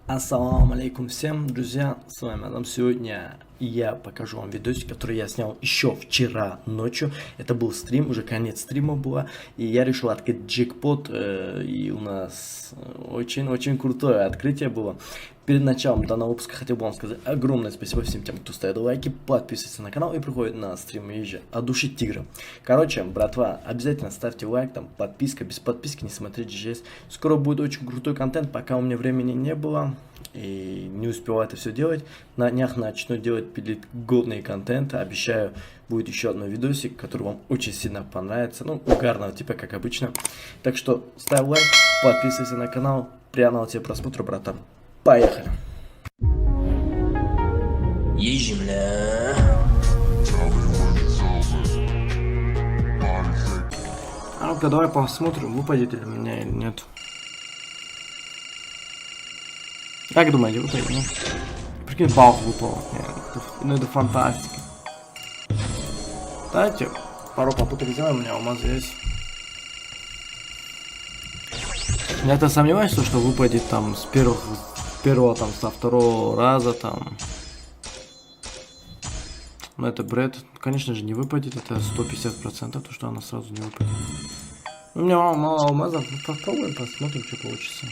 Ассаламу алейкум всем, друзья, с вами Адам. Сегодня я покажу вам видосик, который я снял еще вчера ночью. Это был стрим, уже конец стрима было, и я решил открыть джекпот, и у нас очень крутое открытие было. Перед началом данного выпуска хотел бы вам сказать огромное спасибо всем тем, кто ставит лайки, подписывается на канал и приходит на стрим ежа от души тигра. Короче, братва, обязательно ставьте лайк, там подписка, без подписки не смотрите здесь. Скоро будет очень крутой контент, пока у меня времени не было и не успел это все делать. На днях начну делать годные контенты, обещаю, будет еще одно видосик, который вам очень сильно понравится, ну, угарного типа, как обычно. Так что ставь лайк, подписывайся на канал, приятного тебе просмотра, братан. Поехали. Есть земля. А ну-ка, давай посмотрим, выпадет ли у меня или нет. Как думаете, выпадет, нет? Прикинь, балк выпал. Ну это фантастика. Давайте пару попыток сделаем, у меня алмаз есть. Я-то сомневаюсь, что выпадет там с первого там, со второго раза там. Но это бред. Конечно же не выпадет. Это 150%, то что она сразу не выпадет. У меня мало алмазов. Ну, попробуем, посмотрим, что получится.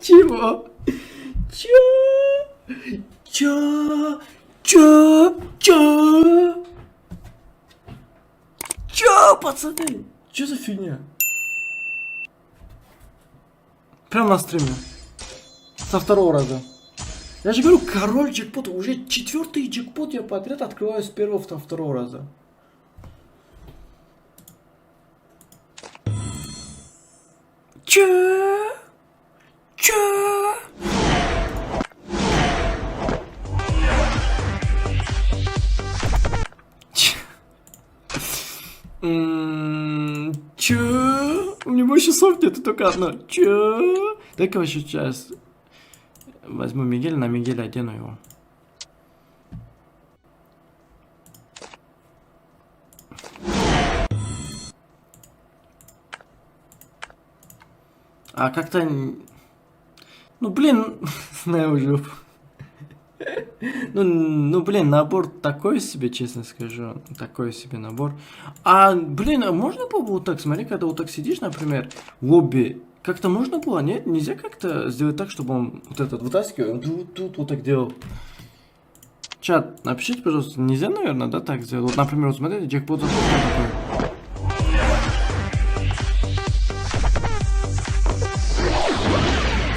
Чего? Чё, пацаны? Чё за фигня? Прям на стриме. Со второго раза. Я же говорю, король джекпота. Уже 4-й джекпот я подряд открываю с первого до второго раза. Чё? Чё? У него часов нету, только одно. Чё? Дай-ка еще сейчас возьму Мигель, на Мигеля одену его. А как-то... Ну, блин, знаю уже. Ну, блин, набор такой себе, честно скажу. Такой себе набор. А, блин, а можно было вот так, смотри, когда вот так сидишь, например, в лобби, как-то можно было, нет? Нельзя как-то сделать так, чтобы он вот этот вытаскивал, тут вот так делал. Чат, напишите, пожалуйста, нельзя, наверное, да, так сделать? Вот, например, вот смотрите, джекпот такой.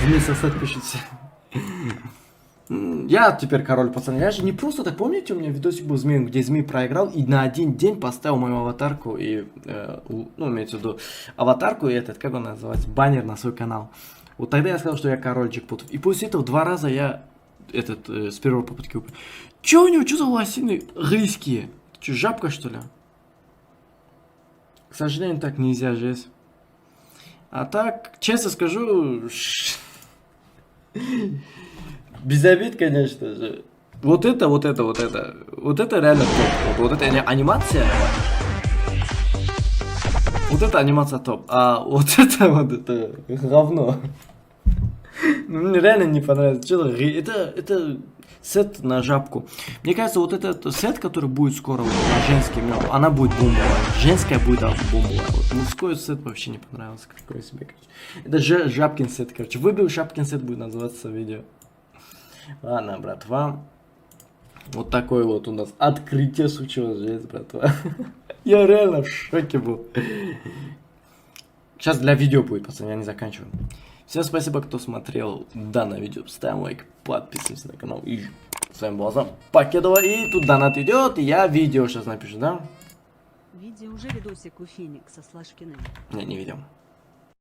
Змей сосать пишется. Я теперь король, пацаны. Я же не просто так, помните, у меня видосик был змеем, где змей проиграл и на один день поставил мою аватарку и, ну, имеется в виду аватарку и этот, как он называется, баннер на свой канал. Вот тогда я сказал, что я король джекпотов. И после этого 2 раза я с первой попытки упал. Че у него, что за лосины рыские? Че, жабка, что ли? К сожалению, так нельзя, жесть. А так, честно скажу... Без обид, конечно же. Вот это реально топ. Вот эта анимация. Вот эта анимация топ. А вот это говно. Мне реально не понравилось. Это сет на жабку. Мне кажется, вот этот сет, который будет скоро вот, на женский, она будет бомбовая. Женская будет бомбовая. Вот мужской сет вообще не понравился. Какой себе, короче. Это же жабкин сет, короче. Выбил жабкин сет, будет называться видео. Ладно, братва. Вот такое вот у нас открытие случилось, жесть, братва. Я реально в шоке был. Сейчас для видео будет, пацаны, я не заканчиваю. Всем спасибо, кто смотрел данное видео. Ставим лайк, подписываемся на канал. И с вами был Азам Покедова. И тут донат идет, и я видео сейчас напишу, да? Видео уже видосик у Феникса с Лашкиным. Не видел.